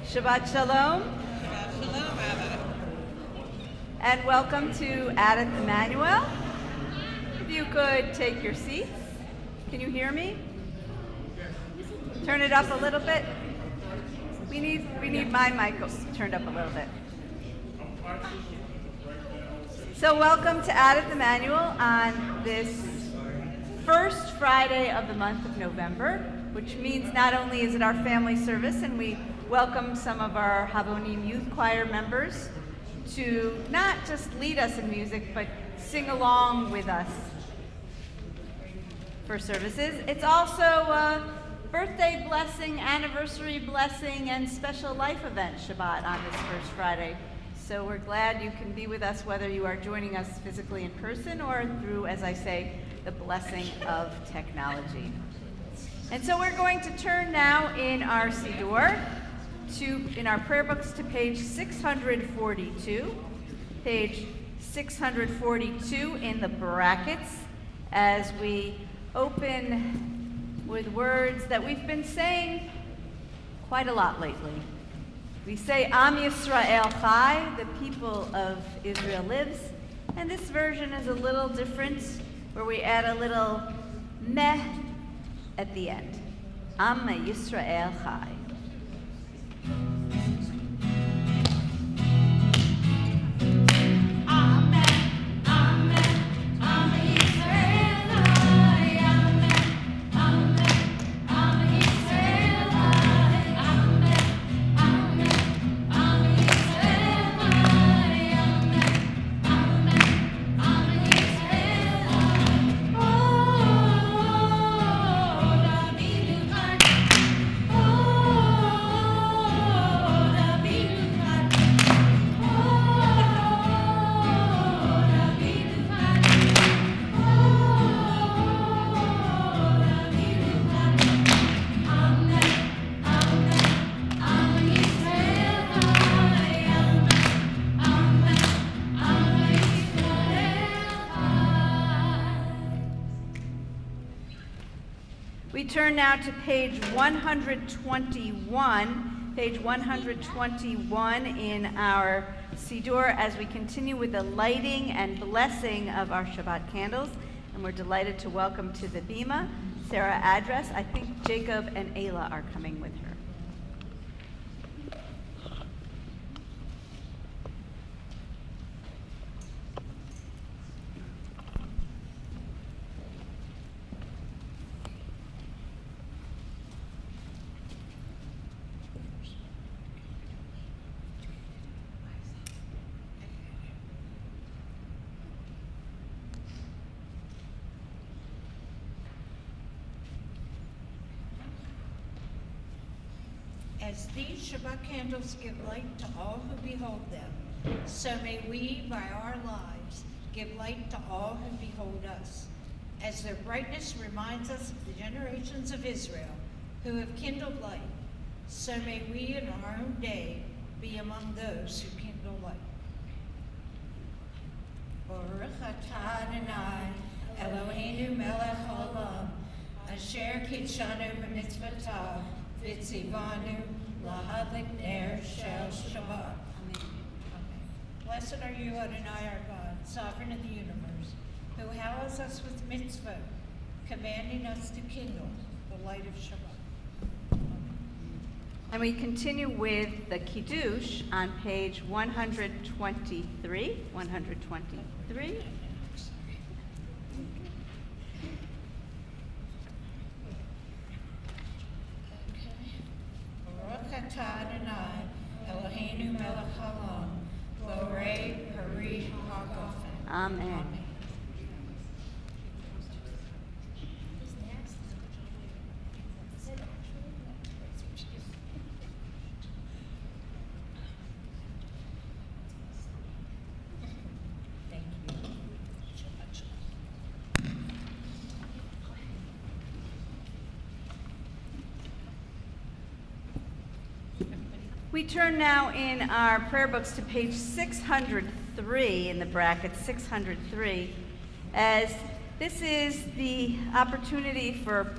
Shabbat Shalom. Shabbat Shalom, Abba. And welcome to Adith Emmanuel. If you could take your seats. Can you hear me? Turn it up a little bit. We need my mic turned up a little bit. So welcome to Adith Emmanuel on this first Friday of the month of November, which means not only is it our family service, and we welcome some of our Havonim Youth Choir members to not just lead us in music, but sing along with us for services. It's also a birthday blessing, anniversary blessing, and special life event Shabbat on this first Friday. So we're glad you can be with us, whether you are joining us physically in person or through, as I say, the blessing of technology. And so we're going to turn now in our Siddur in our prayer books to page 642. Page 642 in the brackets as we open with words that we've been saying quite a lot lately. We say Am Yisrael Chai, the people of Israel lives, and this version is a little different, where we add a little meh at the end. Am Yisrael Chai. We turn now to page 121, page 121 in our Siddur as we continue with the lighting and blessing of our Shabbat candles. And we're delighted to welcome to the Bima Sarah Address. I think Jacob and Ayla are coming with her. As these Shabbat candles give light to all who behold them, so may we, by our lives, give light to all who behold us. As their brightness reminds us of the generations of Israel who have kindled light, so may we in our own day be among those who kindle light. Baruch atah Adonai, Eloheinu melech haolam, asher kitshanu b'mitzvotav, v'tzivanu lahadlik ner shel Shabbat. Amen. Blessed are you, Adonai, our God, sovereign of the universe, who hallows us with mitzvah, commanding us to kindle the light of Shabbat. And we continue with the Kiddush on page 123. 123. Baruch atah Adonai, Eloheinu melech haolam, borei peri ha'gofen. Amen. We turn now in our prayer books to page 603 in the bracket, 603, as this is the opportunity for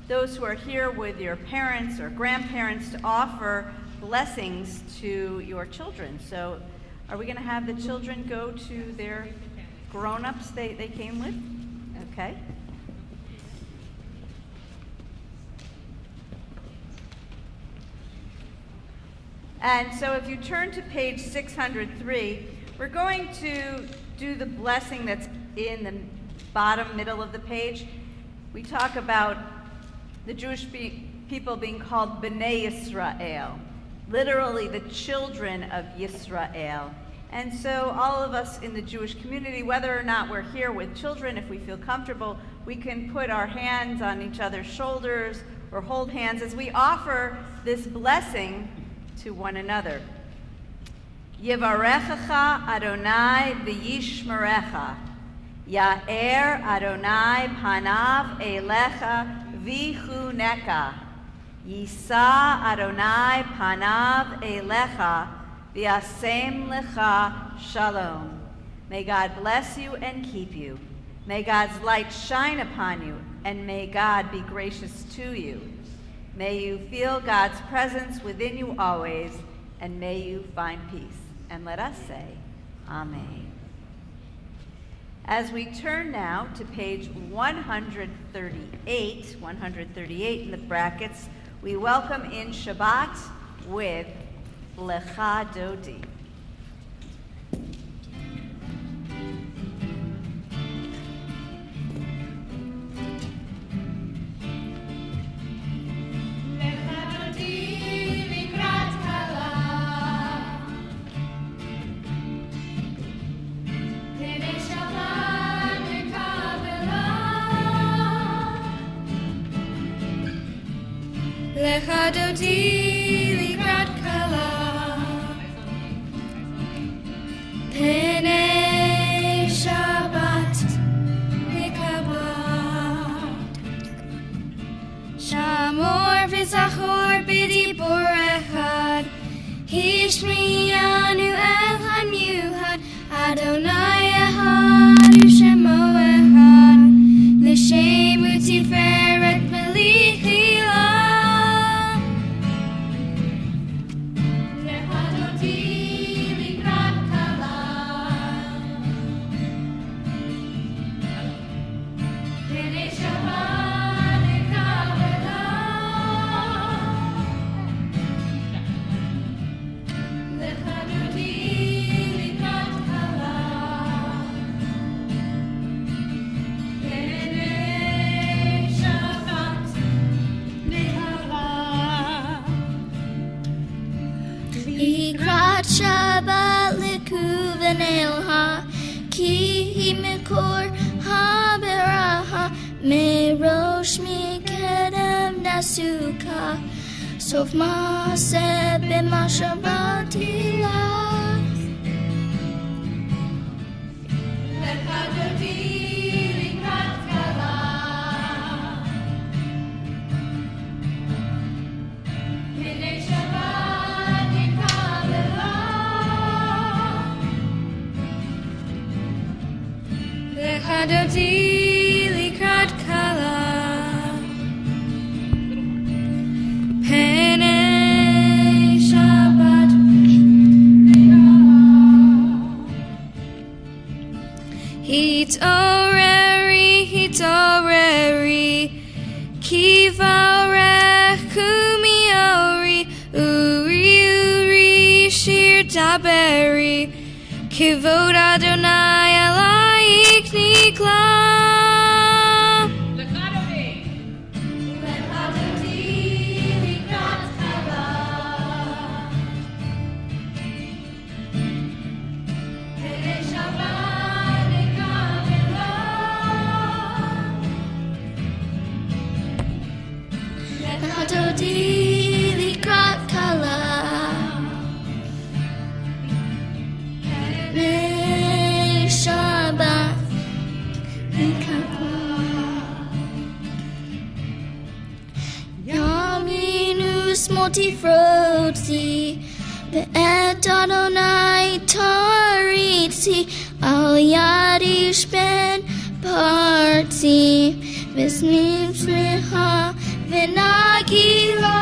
those who are here with your parents or grandparents to offer blessings to your children. So are we going to have the children go to their grown-ups they came with? Okay. And so if you turn to page 603, we're going to do the blessing that's in the bottom middle of the page. We talk about the Jewish people being called B'nai Yisrael, literally the children of Yisrael. And so all of us in the Jewish community, whether or not we're here with children, if we feel comfortable, we can put our hands on each other's shoulders or hold hands as we offer this blessing to one another. Yivarechecha Adonai v'yishmerecha. Ya'er Adonai panav elecha v'chuneka. Yisa Adonai panav elecha v'yasem lecha shalom. May God bless you and keep you. May God's light shine upon you, and may God be gracious to you. May you feel God's presence within you always, and may you find peace. And let us say, Amen. As we turn now to page 138 in the brackets, we welcome in Shabbat with Lecha Dodi. Lecha dodi likrat kala, Penei Shabbat likabad, Shamor v'zachor b'dibur echad, Hishmiyanu elhan yuhad, Adonai echad u'shemo echad, L'shem u'tiferet melichila. Shabbat lekuvenelha, ki mekor haberaha, merosh mikedem nasuka, sof maaseh b'ma shabbatila. Lecha dodi likrat kala, Penei Shabbat. Lecha dodi likrat kala, Penei Shabbat Hitoreri, Kivarech kumiori, uri shir daberi, Kivod Adonai alayik nikla. Lecha dodi likrat kala, Penei Shabbat likabela. Lecha dodi likrat kala, Shabbat Yaminu smoti froti, Be'et Adonai tariti, Al yadish ben parti, V'smim smicha v'nagila.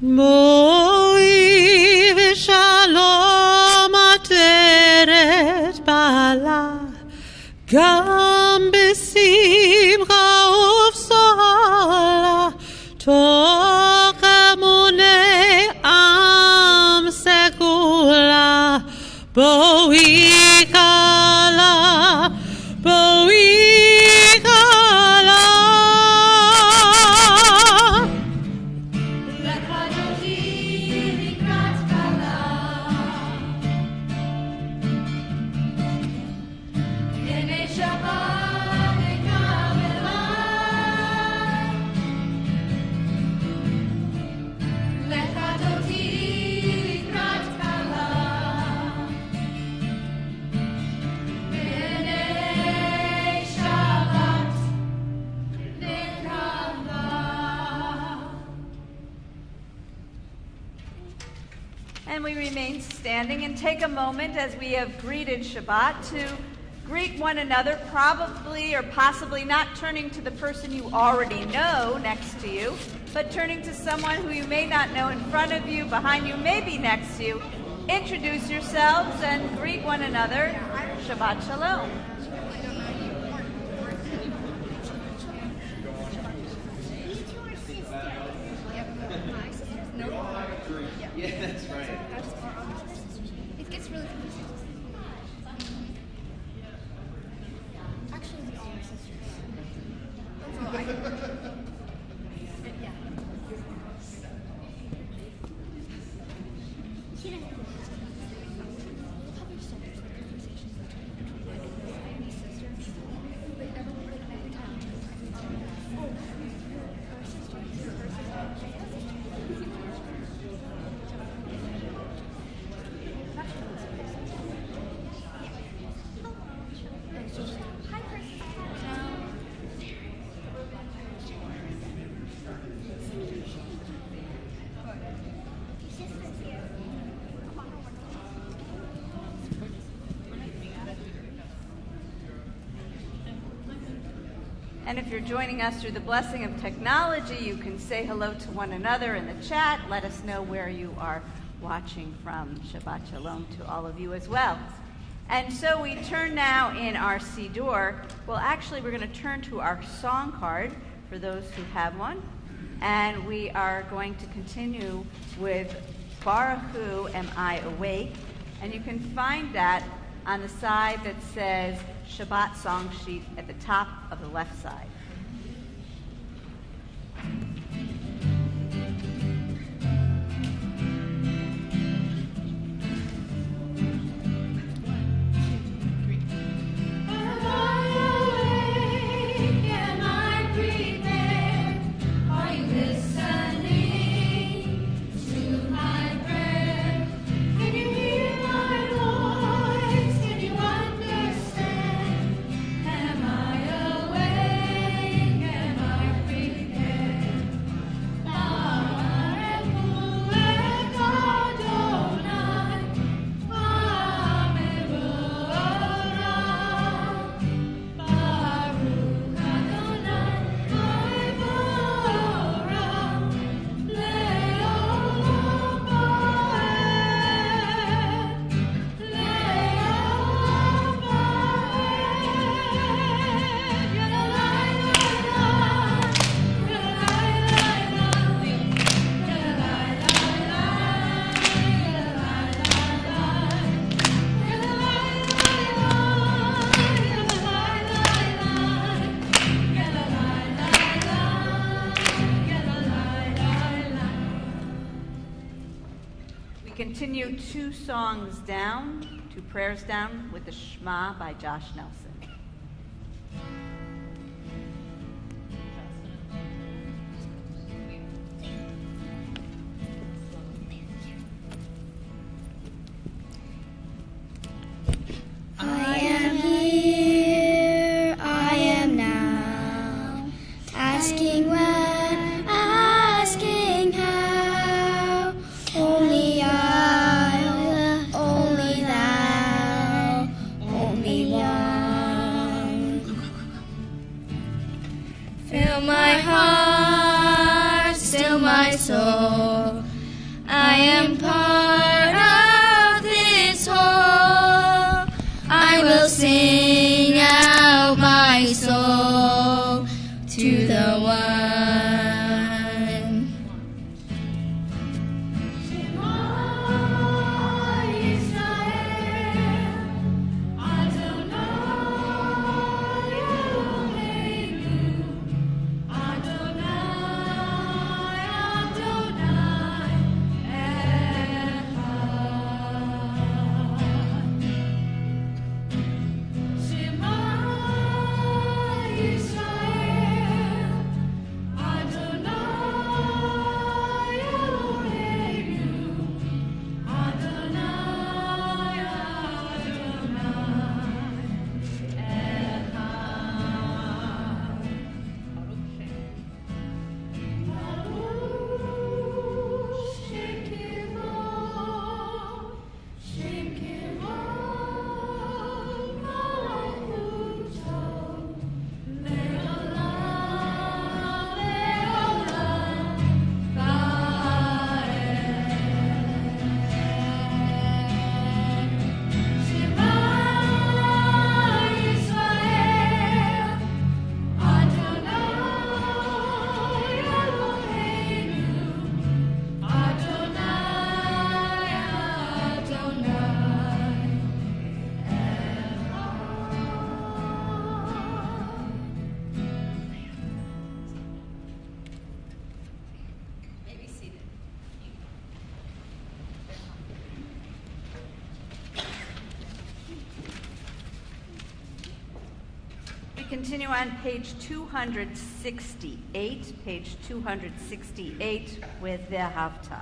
Moi v'shalom ateret bala gam b'simcha ufsola toch emunei am sekula boi kala And we remain standing and take a moment as we have greeted Shabbat to greet one another, probably or possibly not turning to the person you already know next to you, but turning to someone who you may not know in front of you, behind you, maybe next to you. Introduce yourselves and greet one another. Shabbat Shalom. Yeah, that's right. It gets really confusing. Actually, we all are sisters. That's all I can. Yeah. She didn't. We'll probably so much conversations between my sisters. Like every time. Oh, her sister. And if you're joining us through the blessing of technology, you can say hello to one another in the chat. Let us know where you are watching from. Shabbat Shalom to all of you as well. And so we turn now in our Siddur. Well, actually, we're going to turn to our song card for those who have one. And we are going to continue with Baruch Hu Am I Awake? And you can find that on the side that says Shabbat song sheet at the top of the left side. Continue 2 songs down, 2 prayers down with the Shema by Josh Nelson. I am here, I am now, asking when, asking how, only I, only thou, only one. will sing out my soul to the one. Continue on page 268, with Ve'ahavta.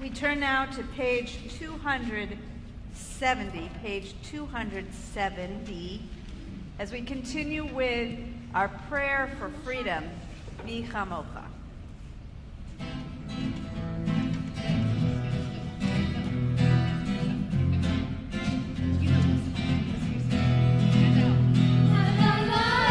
We turn now to page 270, as we continue with our prayer for freedom, Mi Chamocha. La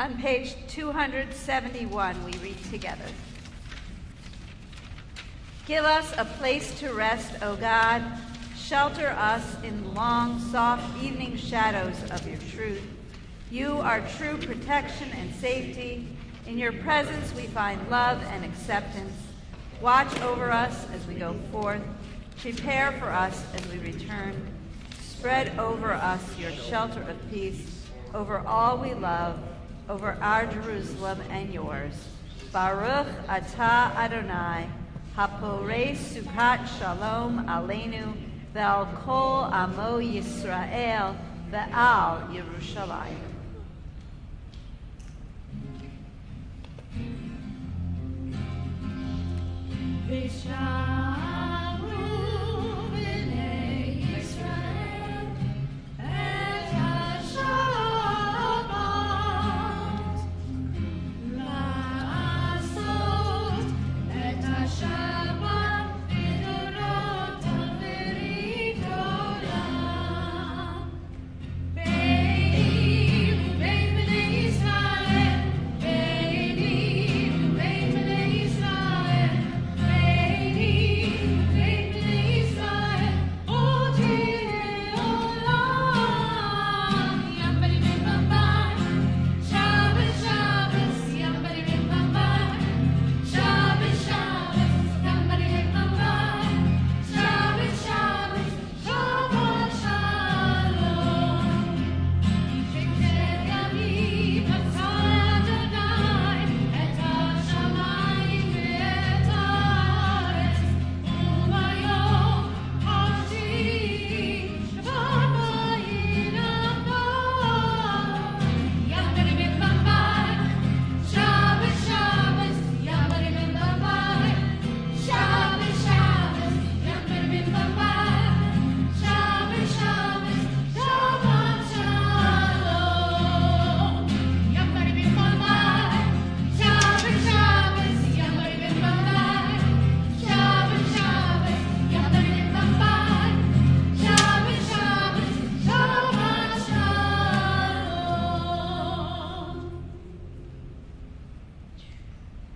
On page 271, we read together. Give us a place to rest, O God. Shelter us in long, soft evening shadows of your truth. You are true protection and safety. In your presence we find love and acceptance. Watch over us as we go forth. Prepare for us as we return. Spread over us your shelter of peace, over all we love, over our Jerusalem and yours. Baruch atah Adonai, haporei sukat shalom aleinu, ve'al kol amo Yisrael, ve'al Yerushalayim.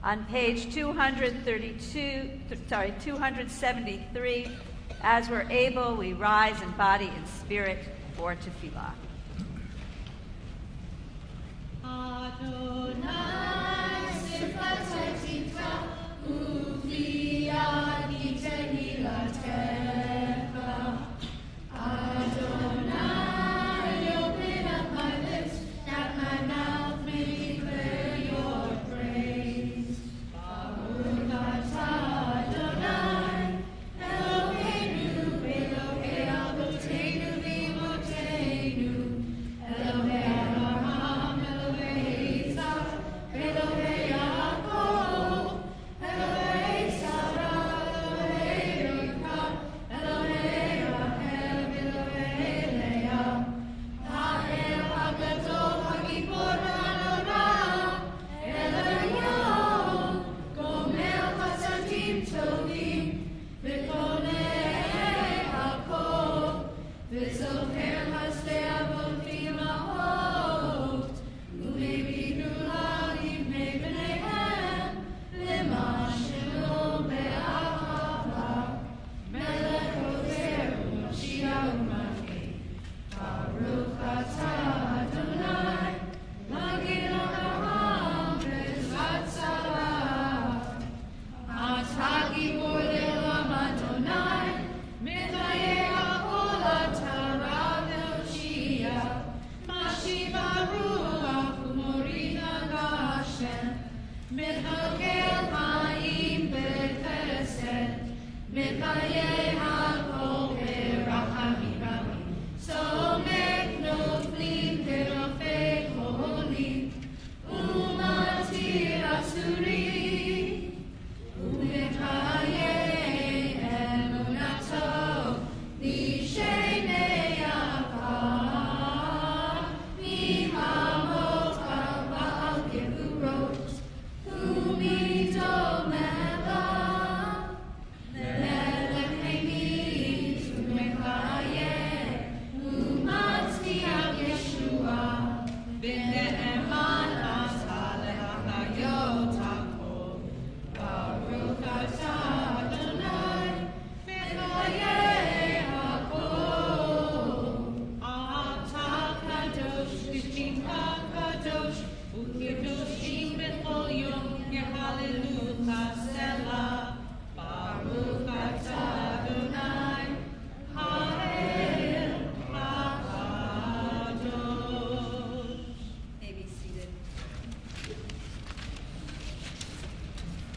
On page 273, as we're able, we rise in body and spirit for tefillah. Adonai sifatetika uviadi tehilatecha. Adonai, open up my lips that my mouth may declare your praise. Baruch atah Adonai, Eloheinu, Elohei Avotenu v'Imotenu, Elohei Abraham, Elohei Isaac, Elohei Yaakov.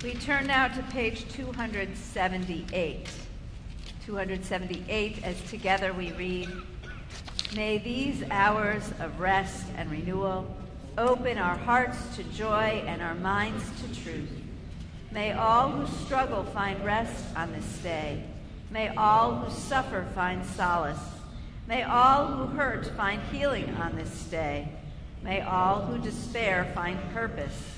We turn now to page 278. 278, as together we read, "May these hours of rest and renewal open our hearts to joy and our minds to truth. May all who struggle find rest on this day. May all who suffer find solace. May all who hurt find healing on this day. May all who despair find purpose.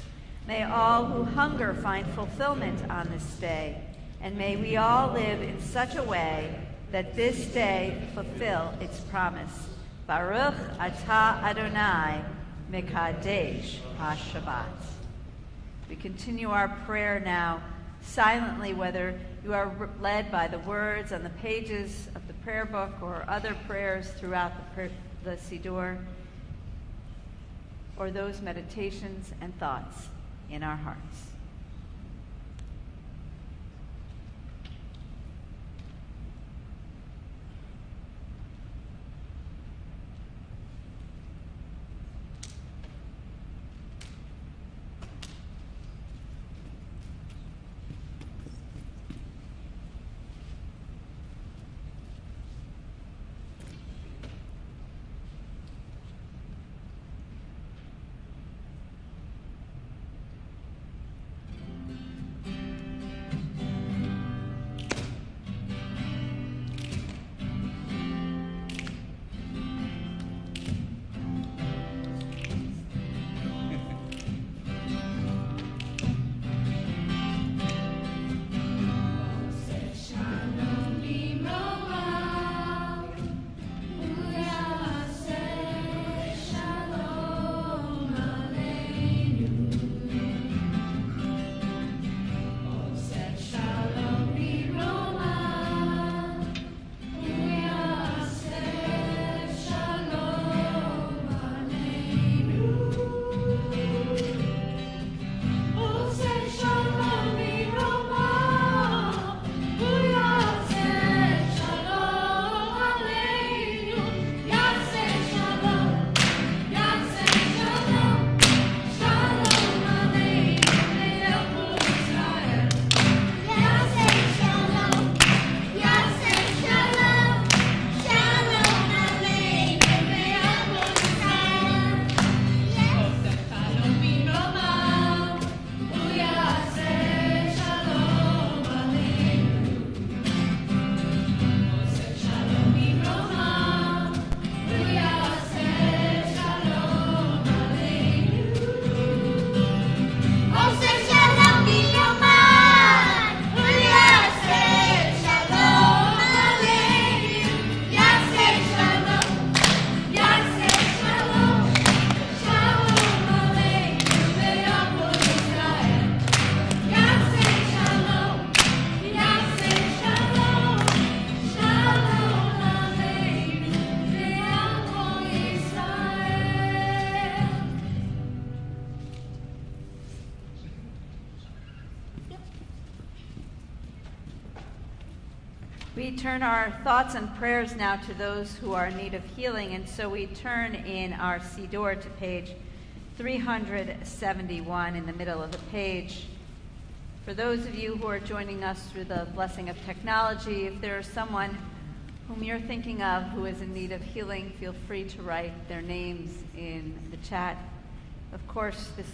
May all who hunger find fulfillment on this day. And may we all live in such a way that this day fulfill its promise. Baruch atah Adonai Mekadesh HaShabbat." We continue our prayer now silently, whether you are led by the words on the pages of the prayer book or other prayers throughout the Siddur, or those meditations and thoughts in our hearts. We turn our thoughts and prayers now to those who are in need of healing, and so we turn in our Siddur to page 371 in the middle of the page. For those of you who are joining us through the blessing of technology, if there is someone whom you're thinking of who is in need of healing, feel free to write their names in the chat. Of course, this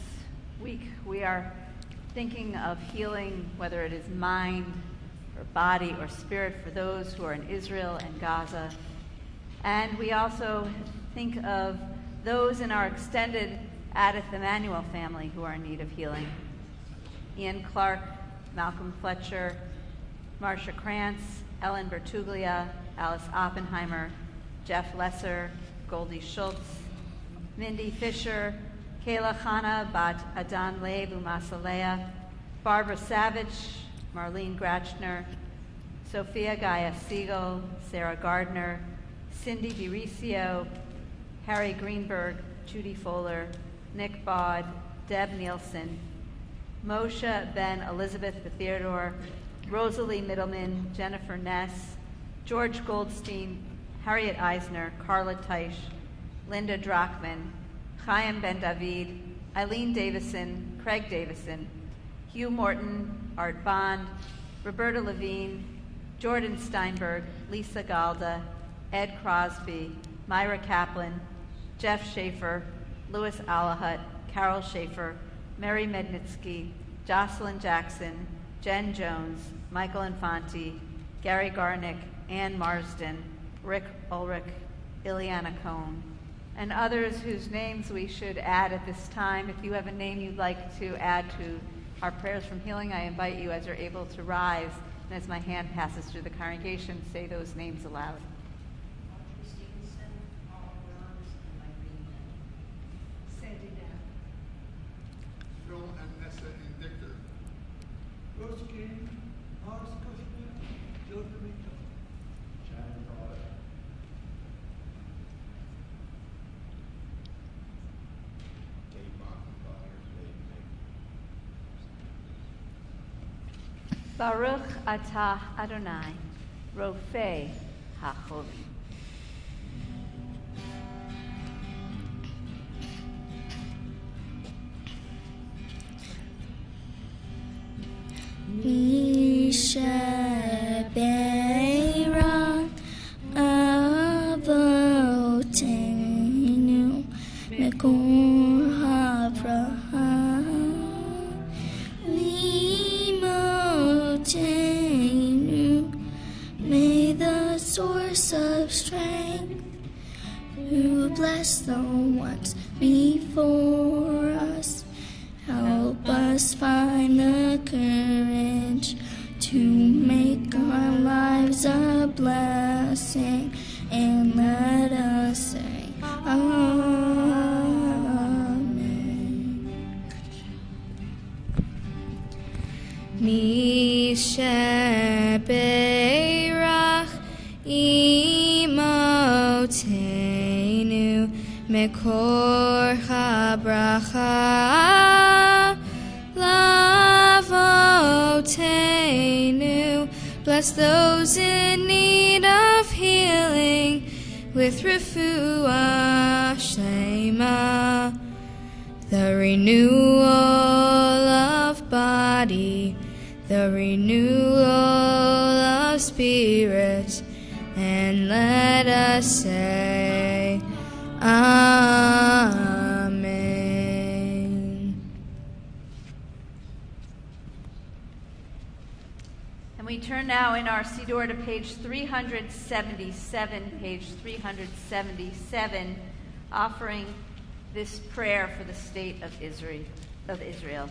week we are thinking of healing, whether it is mind or body or spirit, for those who are in Israel and Gaza. And we also think of those in our extended Adith Emmanuel family who are in need of healing. Ian Clark, Malcolm Fletcher, Marcia Krantz, Ellen Bertuglia, Alice Oppenheimer, Jeff Lesser, Goldie Schultz, Mindy Fisher, Kayla Chana Bat Adan Leib Umasalea, Barbara Savage, Marlene Gratchner, Sophia Gaia Siegel, Sarah Gardner, Cindy DiRicio, Harry Greenberg, Judy Fowler, Nick Bod, Deb Nielsen, Moshe Ben Elizabeth Theodore, Rosalie Middleman, Jennifer Ness, George Goldstein, Harriet Eisner, Carla Teich, Linda Drachman, Chaim Ben David, Eileen Davison, Craig Davison, Hugh Morton, Art Bond, Roberta Levine, Jordan Steinberg, Lisa Galda, Ed Crosby, Myra Kaplan, Jeff Schaefer, Louis Alahut, Carol Schaefer, Mary Mednitsky, Jocelyn Jackson, Jen Jones, Michael Infanti, Gary Garnick, Ann Marsden, Rick Ulrich, Ileana Cohn, and others whose names we should add at this time. If you have a name you'd like to add to our prayers from healing, I invite you, as you're able, to rise, and as my hand passes through the congregation, say those names aloud. Phil and Nessa and Victor. Rose King, Horace Kushner, Joe D'Amico. Shannon Carter. Dave Mockenbach, Baruch atah Adonai, Rofei HaCholim. Mishabera avotenu mekor habraha limotenu. May the source of strength, who bless the ones before us, help us find the courage to make our lives a blessing, and let us say Amen. Mishaberach imotenu mekor habracha lavotenu. Bless those in need of healing with refuah shlema, the renewal of body, the renewal of spirit, and let us say Amen. And we turn now in our Siddur to page 377, offering this prayer for the state of Israel.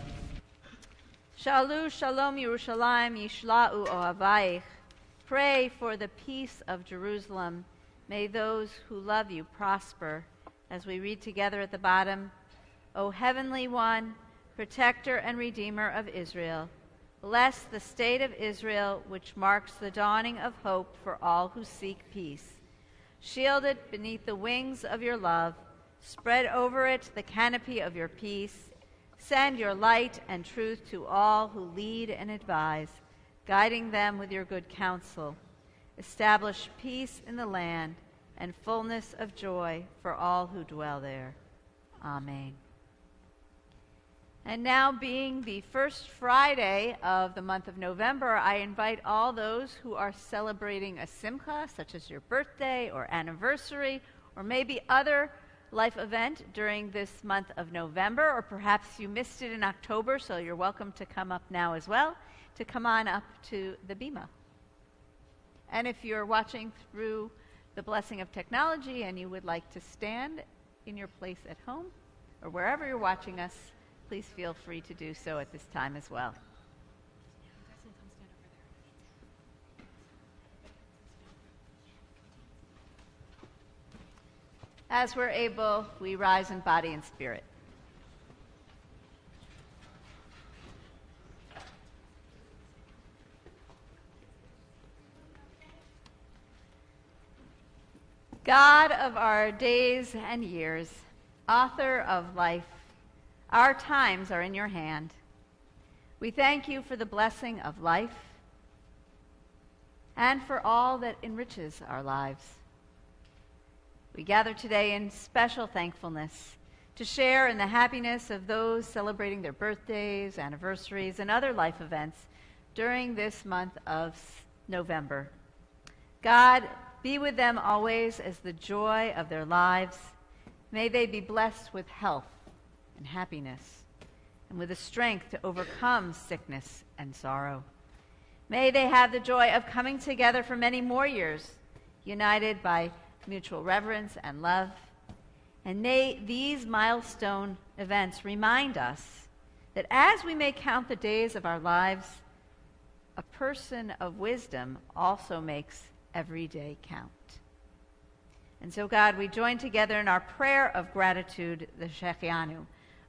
Shalu shalom Yerushalayim yishla'u ohavayich. Pray for the peace of Jerusalem. May those who love you prosper. As we read together at the bottom, O Heavenly One, Protector and Redeemer of Israel, bless the state of Israel, which marks the dawning of hope for all who seek peace. Shield it beneath the wings of your love. Spread over it the canopy of your peace. Send your light and truth to all who lead and advise, guiding them with your good counsel. Establish peace in the land and fullness of joy for all who dwell there. Amen. And now, being the first Friday of the month of November, I invite all those who are celebrating a simcha, such as your birthday or anniversary, or maybe other life event during this month of November, or perhaps you missed it in October, so you're welcome to come up now as well, to come on up to the Bima. And if you're watching through the blessing of technology and you would like to stand in your place at home or wherever you're watching us, please feel free to do so at this time as well. As we're able, we rise in body and spirit. God of our days and years, author of life, our times are in your hand. We thank you for the blessing of life and for all that enriches our lives. We gather today in special thankfulness to share in the happiness of those celebrating their birthdays, anniversaries, and other life events during this month of November. God, be with them always as the joy of their lives. May they be blessed with health and happiness, and with the strength to overcome sickness and sorrow. May they have the joy of coming together for many more years, united by mutual reverence and love. And may these milestone events remind us that as we may count the days of our lives, a person of wisdom also makes every day count. And so, God, we join together in our prayer of gratitude, the Shechianu.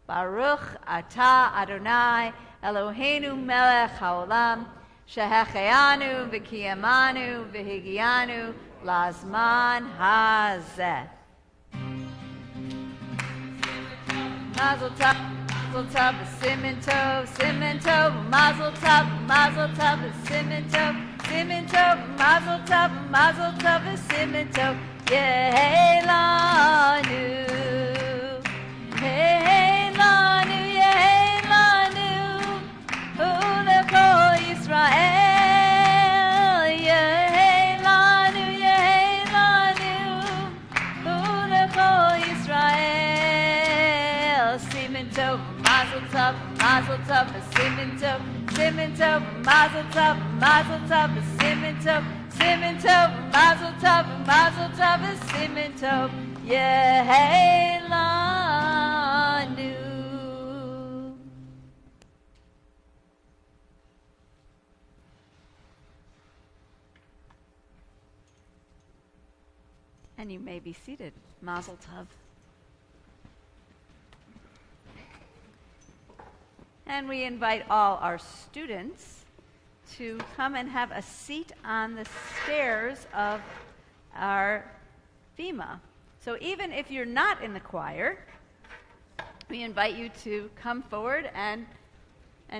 Baruch atah Adonai Eloheinu melech haolam shehecheanu v'kiyamanu v'higianu lazman hazeh. Mazel tov, siman tov, mazel tov, siman tov, mazel tov, siman tov, yehei lanu, yehei lanu, ulekol Yisrael, yehei lanu, ulekol Yisrael. Siman tov, mazel tov, siman tov, mazel tov, siman tov, mazel tov, siman tov, yehei lanu. And you may be seated. Mazel tov. And we invite all our students to come and have a seat on the stairs of our bima. So even if you're not in the choir, we invite you to come forward and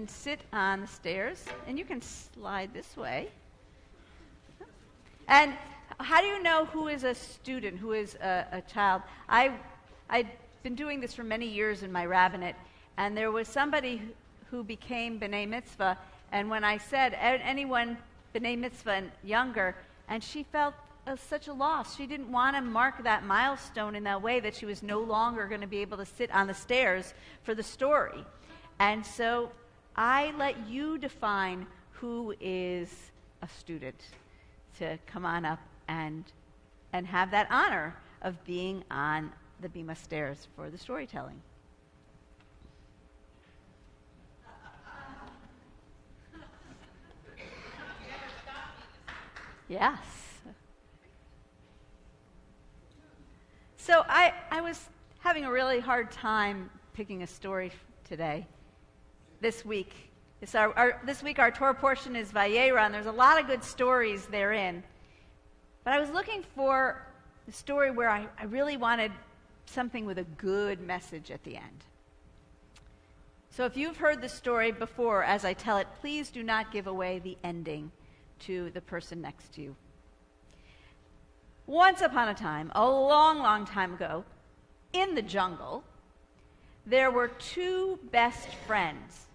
sit on the stairs. And you can slide this way. And how do you know who is a student, who is a child? I've been doing this for many years in my rabbinate, and there was somebody who became B'nai Mitzvah, and when I said anyone B'nai Mitzvah and younger, and she felt such a loss. She didn't want to mark that milestone in that way, that she was no longer going to be able to sit on the stairs for the story. And so I let you define who is a student to come on up and have that honor of being on the Bima stairs for the storytelling. Yes. So I was having a really hard time picking a story today, this week. This week our Torah portion is Vayera, and there's a lot of good stories therein. But I was looking for a story where I really wanted something with a good message at the end. So if you've heard the story before, as I tell it, please do not give away the ending to the person next to you. Once upon a time, a long, long time ago, in the jungle, there were two best friends.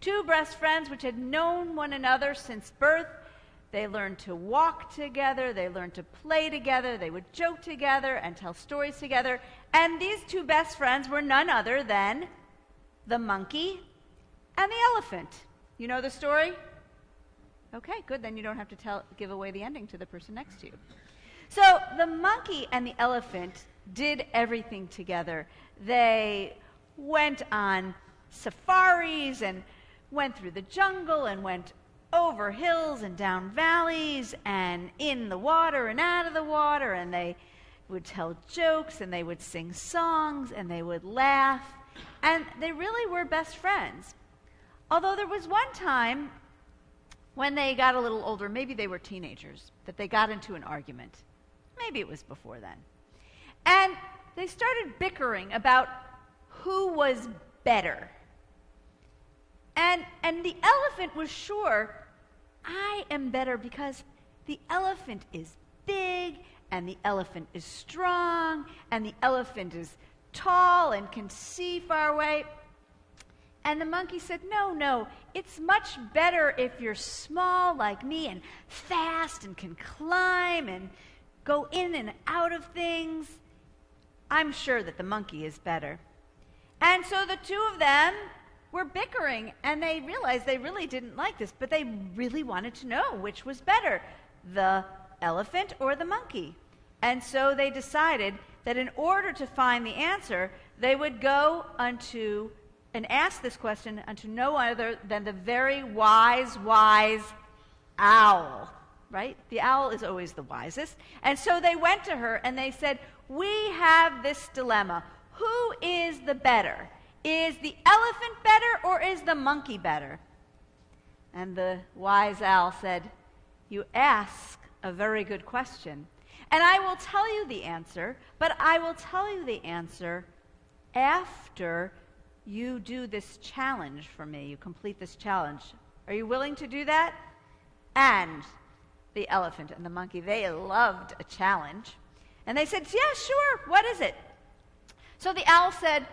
Two best friends which had known one another since birth. They learned to walk together, they learned to play together, they would joke together and tell stories together. And these two best friends were none other than the monkey and the elephant. You know the story? Okay, good. Then you don't have to give away the ending to the person next to you. So the monkey and the elephant did everything together. They went on safaris and went through the jungle and went over hills and down valleys and in the water and out of the water, and they would tell jokes and they would sing songs and they would laugh, and they really were best friends. Although there was one time when they got a little older, maybe they were teenagers, that they got into an argument. Maybe it was before then. And they started bickering about who was better. And the elephant was sure, I am better because the elephant is big, and the elephant is strong, and the elephant is tall and can see far away. And the monkey said, no, it's much better if you're small like me and fast and can climb and go in and out of things. I'm sure that the monkey is better. And so the two of them were bickering, and they realized they really didn't like this, but they really wanted to know which was better, the elephant or the monkey. And so they decided that in order to find the answer, they would go unto and ask this question unto no other than the very wise owl, right? The owl is always the wisest. And so they went to her and they said, we have this dilemma. Who is the better? Is the elephant better or is the monkey better? And the wise owl said, you ask a very good question. And I will tell you the answer, but I will tell you the answer after you do this challenge for me. You complete this challenge. Are you willing to do that? And the elephant and the monkey, they loved a challenge. And they said, yeah, sure, what is it? So the owl said,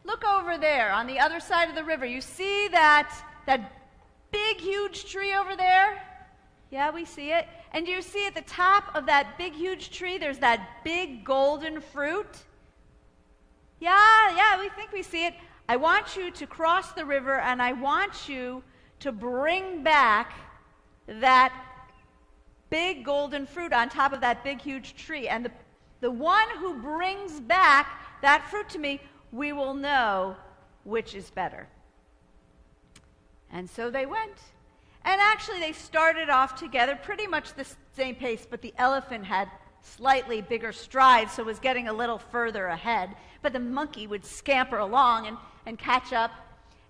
look over there on the other side of the river. You see that big, huge tree over there? Yeah, we see it. And do you see at the top of that big, huge tree, there's that big golden fruit? Yeah, we think we see it. I want you to cross the river, and I want you to bring back that big golden fruit on top of that big, huge tree. And the one who brings back that fruit to me, we will know which is better. And so they went. And actually, they started off together pretty much the same pace, but the elephant had slightly bigger strides, so was getting a little further ahead. But the monkey would scamper along and catch up.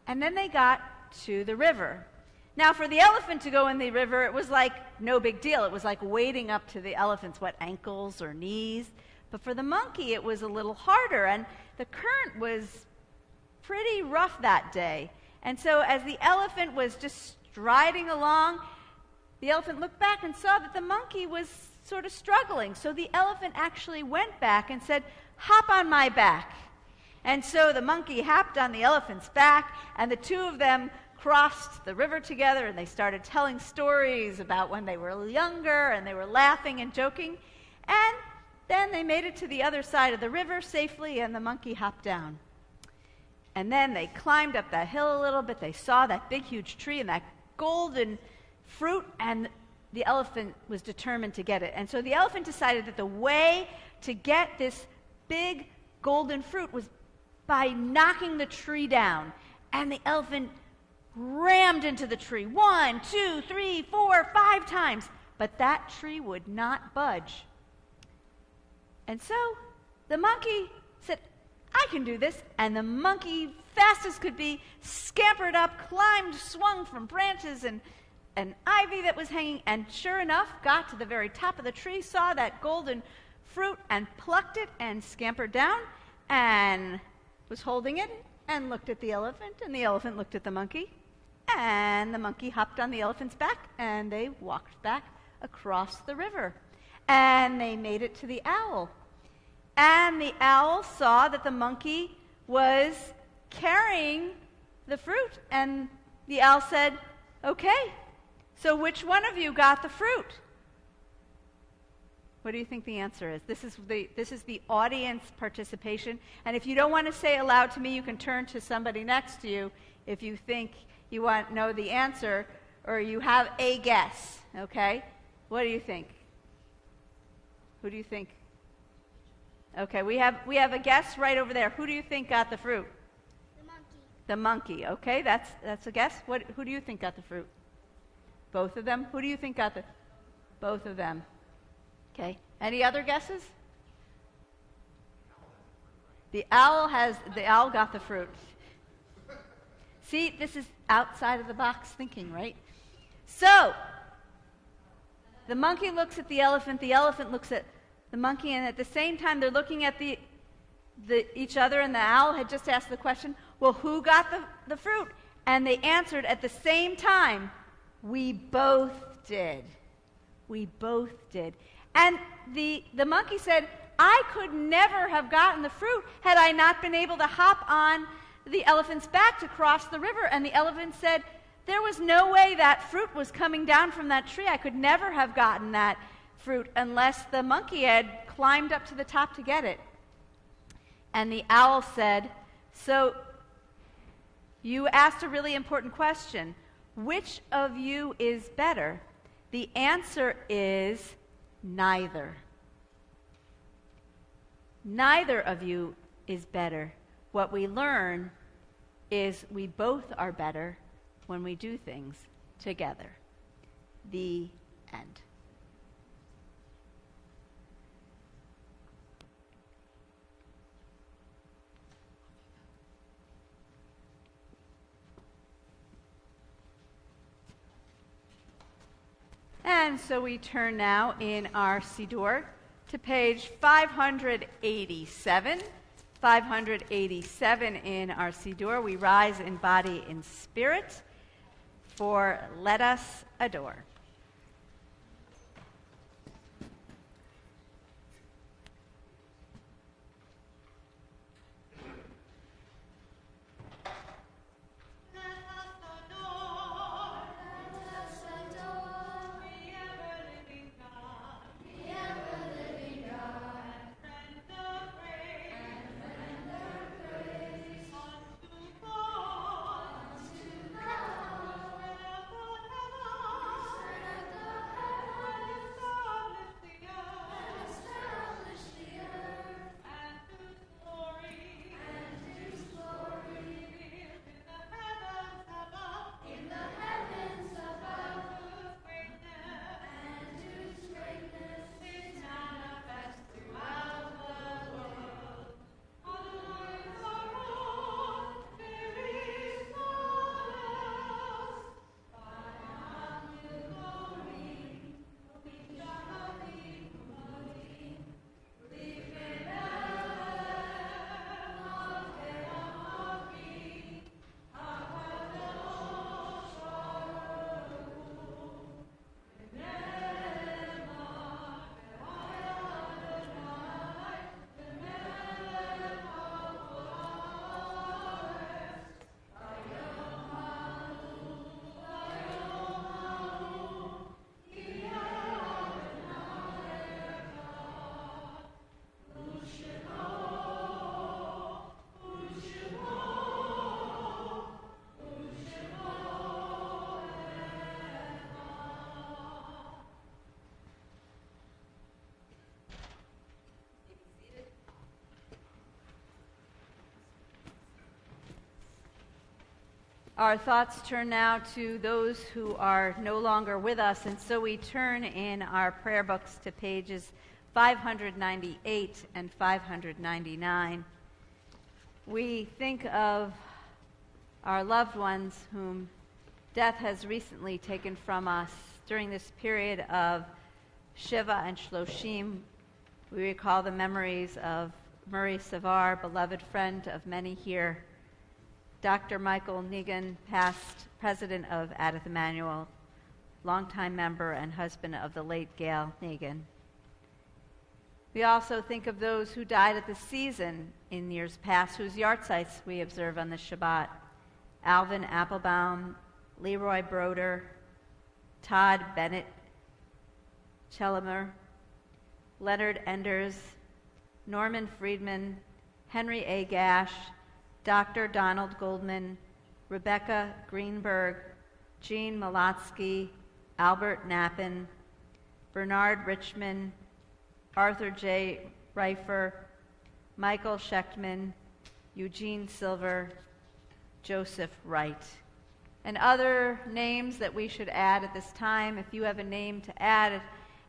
And then they got to the river. Now, for the elephant to go in the river, it was like no big deal. It was like wading up to the elephant's, ankles or knees. But for the monkey, it was a little harder. And the current was pretty rough that day. And so as the elephant was just striding along, the elephant looked back and saw that the monkey was sort of struggling. So the elephant actually went back and said, hop on my back. And so the monkey hopped on the elephant's back, and the two of them crossed the river together, and they started telling stories about when they were younger, and they were laughing and joking. And then they made it to the other side of the river safely, and the monkey hopped down. And then they climbed up that hill a little bit. They saw that big, huge tree and that golden fruit, and the elephant was determined to get it. And so the elephant decided that the way to get this big golden fruit was by knocking the tree down. And the elephant rammed into the tree 1, 2, 3, 4, 5 times. But that tree would not budge. And so the monkey said, I can do this. And the monkey, fast as could be, scampered up, climbed, swung from branches and an ivy that was hanging, and sure enough, got to the very top of the tree, saw that golden fruit, and plucked it and scampered down and was holding it and looked at the elephant, and the elephant looked at the monkey, and the monkey hopped on the elephant's back, and they walked back across the river. And they made it to the owl. And the owl saw that the monkey was carrying the fruit, and the owl said, okay, so which one of you got the fruit? What do you think the answer is? This is the audience participation. And if you don't want to say aloud to me, you can turn to somebody next to you if you think you want to know the answer or you have a guess. Okay? What do you think? Who do you think? Okay, we have a guess right over there. Who do you think got the fruit? The monkey. The monkey. Okay, that's a guess. Who do you think got the fruit? Both of them? Who do you think got the? Both of them. Okay. Any other guesses? The owl got the fruit. See, this is outside of the box thinking, right? So, the monkey looks at the elephant looks at the monkey, and at the same time they're looking at each other, and the owl had just asked the question, well, who got the fruit? And they answered at the same time, we both did. We both did. And the monkey said, I could never have gotten the fruit had I not been able to hop on the elephant's back to cross the river. And the elephant said, there was no way that fruit was coming down from that tree. I could never have gotten that fruit unless the monkey had climbed up to the top to get it. And the owl said, so you asked a really important question. Which of you is better? The answer is neither. Neither of you is better. What we learn is we both are better when we do things together. The end. And so we turn now in our Siddur to page 587. 587 in our Siddur. We rise in body and spirit for Let Us Adore. Our thoughts turn now to those who are no longer with us, and so we turn in our prayer books to pages 598 and 599. We think of our loved ones whom death has recently taken from us. During this period of Shiva and Shloshim, we recall the memories of Murray Savar, beloved friend of many here, Dr. Michael Negan, past president of Adith Emanuel, longtime member and husband of the late Gail Negan. We also think of those who died at the season in years past, whose yahrzeits we observe on the Shabbat. Alvin Applebaum, Leroy Broder, Todd Bennett Chellimer, Leonard Enders, Norman Friedman, Henry A. Gash, Dr. Donald Goldman, Rebecca Greenberg, Jean Malotsky, Albert Knappen, Bernard Richmond, Arthur J. Reifer, Michael Schechtman, Eugene Silver, Joseph Wright. And other names that we should add at this time. If you have a name to add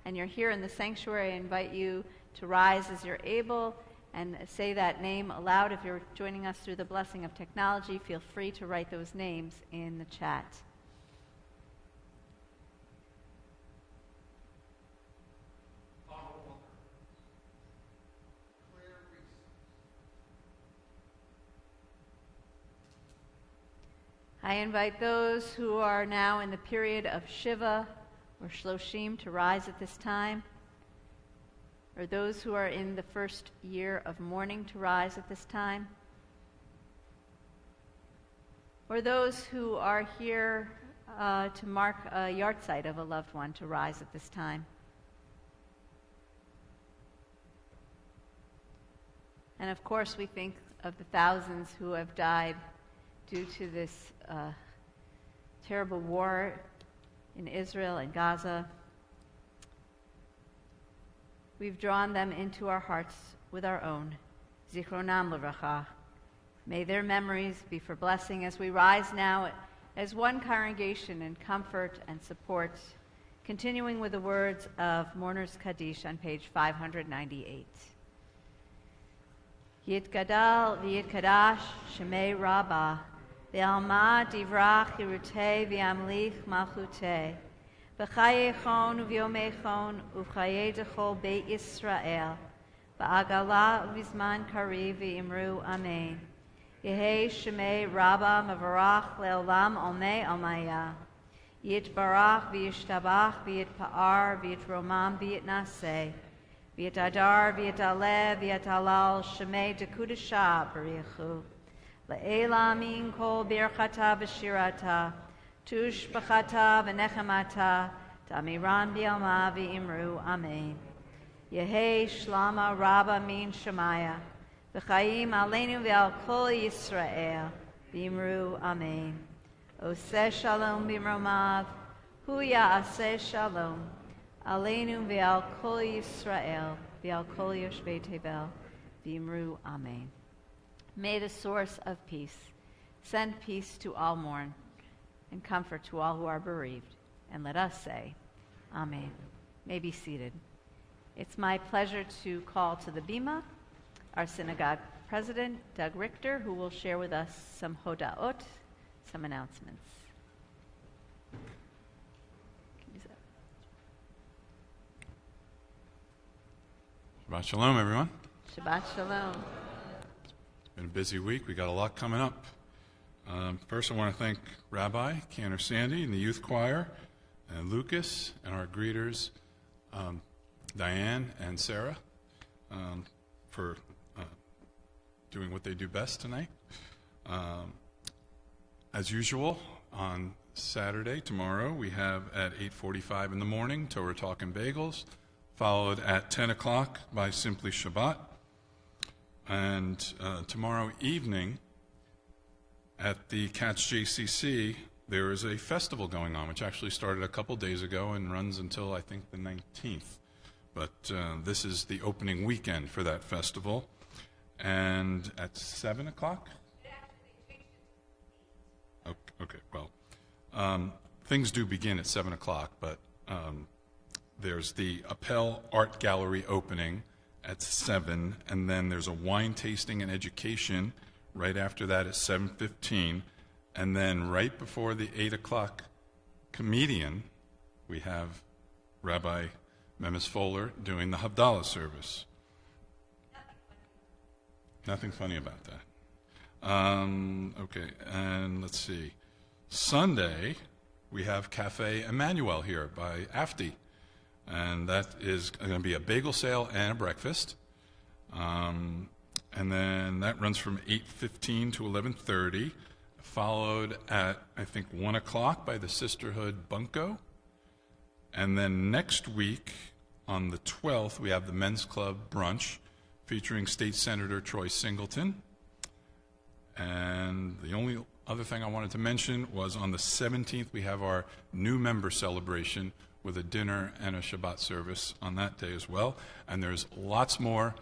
and you're here in the sanctuary, I invite you to rise as you're able and say that name aloud. If you're joining us through the blessing of technology, feel free to write those names in the chat. I invite those who are now in the period of Shiva or Shloshim to rise at this time. or those who are in the first year of mourning to rise at this time, or those who are here to mark a yahrzeit of a loved one to rise at this time. And of course, we think of the thousands who have died due to this terrible war in Israel and Gaza. We've drawn them into our hearts with our own. Zichronam Levracha. May their memories be for blessing as we rise now as one congregation in comfort and support, continuing with the words of Mourner's Kaddish on page 598. Yitgadal v'yitkadash shemei Rabbah, v'alma divrach yirutei v'yamlich malchutei, v'chayechon u'vyomechon u'chaye dechol beit Yisrael, v'agala u'vizman kariv v'imru amen. Yehei shemei Rabbah mavarach le'olam omei almaya. Yitbarach v'yishtabach v'yitpa'ar v'yitromam v'yitnaseh. V'yitadar v'yitaleh v'yitalal shemei dekudashah b'richu. Le'ela min kol birchata v'shirata. Tush b'chata v'nechemata. Tamiran b'yalma v'imru amen. Yehei shlama Rabbah min shemaya. V'chaim aleinu v'al kol Yisrael, v'imru amen. Oseh shalom b'mromav, hu ya'aseh shalom, aleinu v'al kol Yisrael, v'al kol yoshvei tevel, v'imru amen. May the source of peace send peace to all mourn, and comfort to all who are bereaved. And let us say, amen. May be seated. It's my pleasure to call to the Bima our synagogue president, Doug Richter, who will share with us some hodaot, some announcements. Shabbat Shalom, everyone. Shabbat Shalom. It's been a busy week. We got a lot coming up. First, I want to thank Rabbi Cantor Sandy and the youth choir, and Lucas, and our greeters, Diane and Sarah, for doing what they do best tonight. As usual, on Saturday, tomorrow, we have at 8:45 in the morning, Torah Talk and Bagels, followed at 10 o'clock by Simply Shabbat. And tomorrow evening, at the Katz JCC, there is a festival going on, which actually started a couple days ago and runs until, I think, the 19th. But this is the opening weekend for that festival. And at 7 o'clock? Okay, well, things do begin at 7 o'clock, but there's the Appel Art Gallery opening at 7, and then there's a wine tasting and education right after that at 7:15, and then right before the 8 o'clock comedian, we have Rabbi Memes Fowler doing the Havdalah service. Nothing funny about that. Okay, and let's see. Sunday, we have Cafe Emmanuel here by Afti, and that is going to be a bagel sale and a breakfast. And then that runs from 8:15 to 11:30, followed at, I think, 1 o'clock by the Sisterhood Bunko. And then next week, on the 12th, we have the Men's Club Brunch, featuring State Senator Troy Singleton. And the only other thing I wanted to mention was on the 17th, we have our new member celebration with a dinner and a Shabbat service on that day as well. And there's lots more,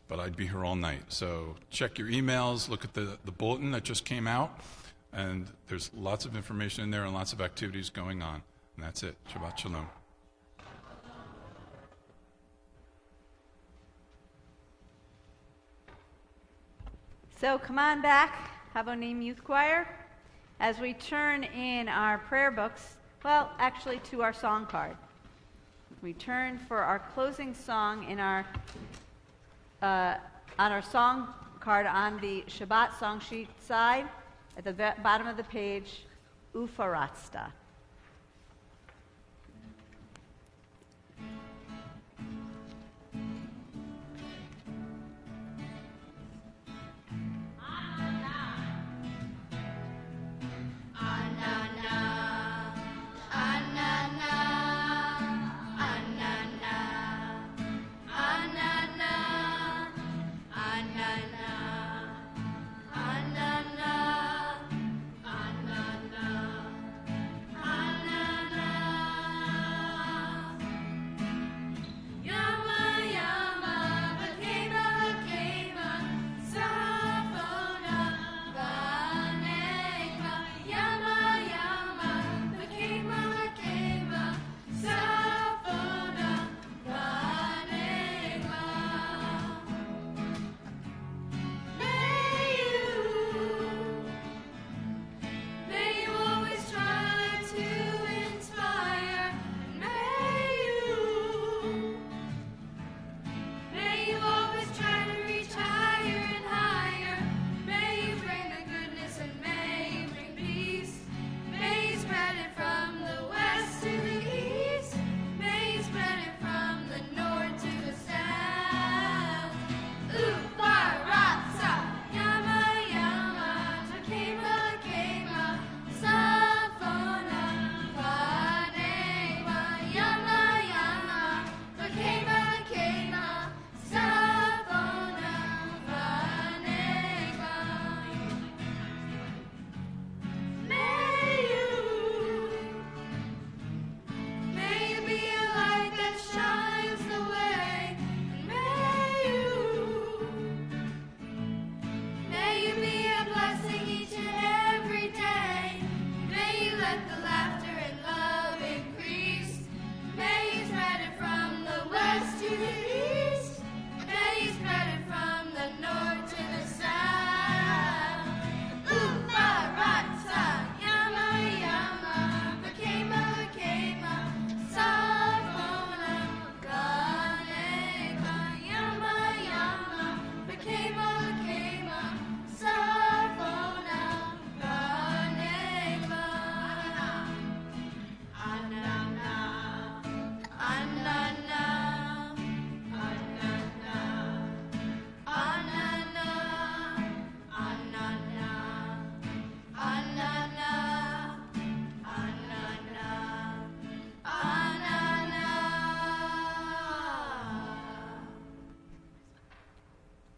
but I'd be here all night. So check your emails, look at the bulletin that just came out, and there's lots of information in there and lots of activities going on. And that's it. Shabbat Shalom. So come on back, Havonim Youth Choir, as we turn in our prayer books, well, actually to our song card. We turn for our closing song in our on our song card on the Shabbat song sheet side, at the bottom of the page, Ufaratzta.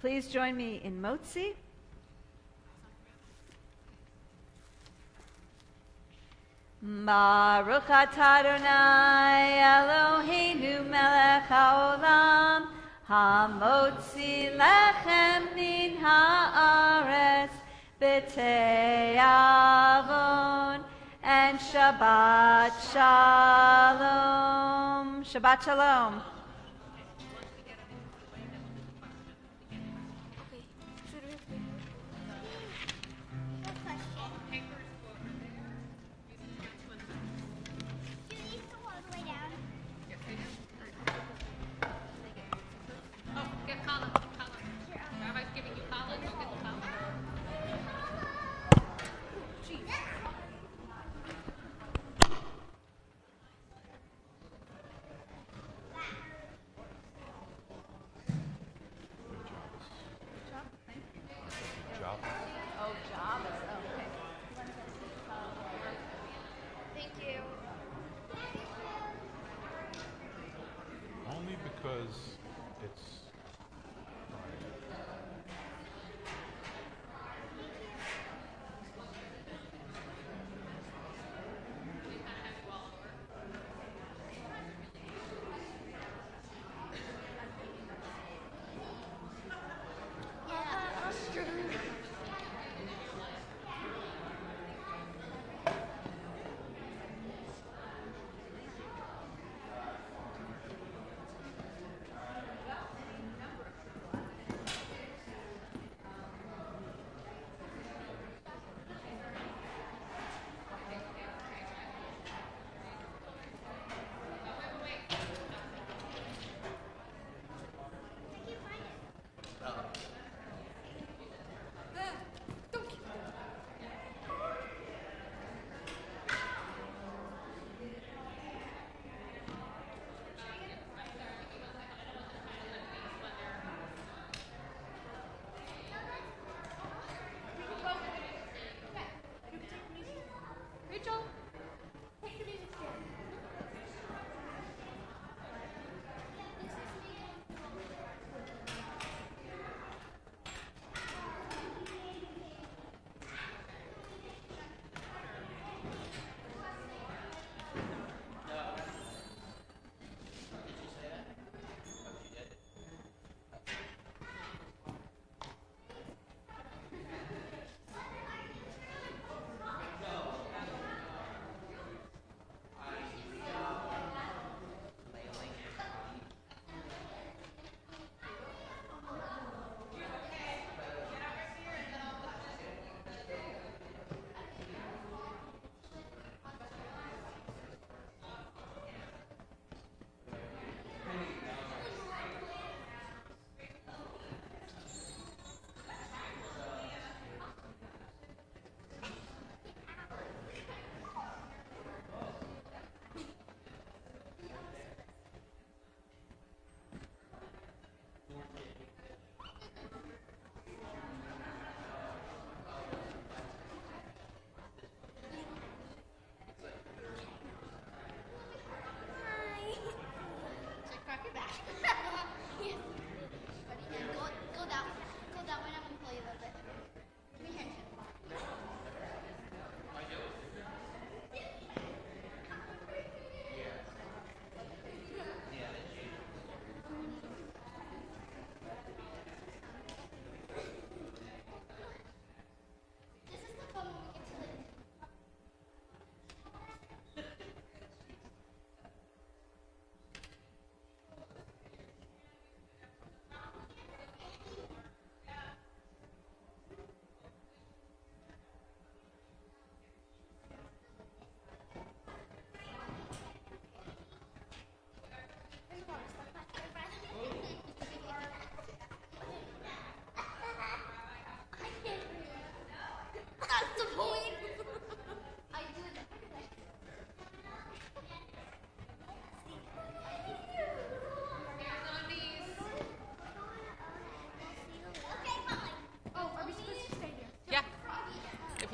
please join me in Motzi. Baruch atah Adonai Eloheinu melech haolam hamotzi lechem min haaretz b'te'avon and Shabbat Shalom. Shabbat Shalom. Okay. Should we have Good question. Do these go all the way down? Oh, get Colin. Rabbi's giving you Colin. Go get the Colin. Oh, Java. Okay. Thank you. Only because it's Rachel, take the music stand.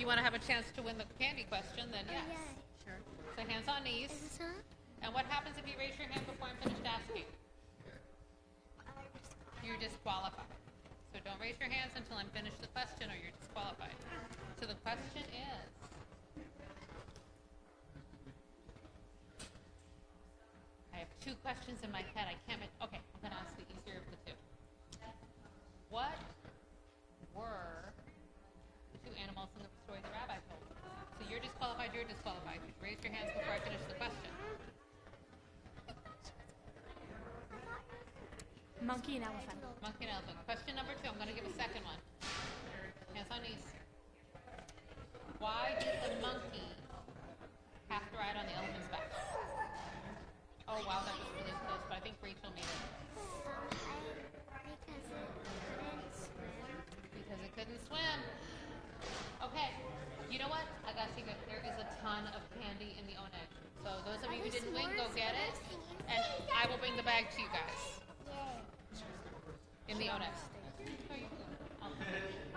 you want to have a chance to win the candy question, then yes. Sure. So hands on knees. And what happens if you raise your hand before I'm finished asking? You're disqualified. So don't raise your hands until I'm finished the question or you're disqualified. So the question is, I have two questions in my head. I can't make, okay, I'm going to ask the easier of the two. What were the two animals in the story the rabbi told? So you're disqualified, Raise your hands before I finish the question. Monkey and elephant. Monkey and elephant. Question number 2. I'm going to give a second one. Hands on knees. Why did the monkey have to ride on the elephant's back? Oh, wow, that was really close, but I think Rachel made it. Because it couldn't swim. Okay. You know what? I got to secret. There is a ton of candy in the Oneg. So those of you who didn't win, go get it. And I will bring the bag to you guys. In the Oneg. Oh, you can.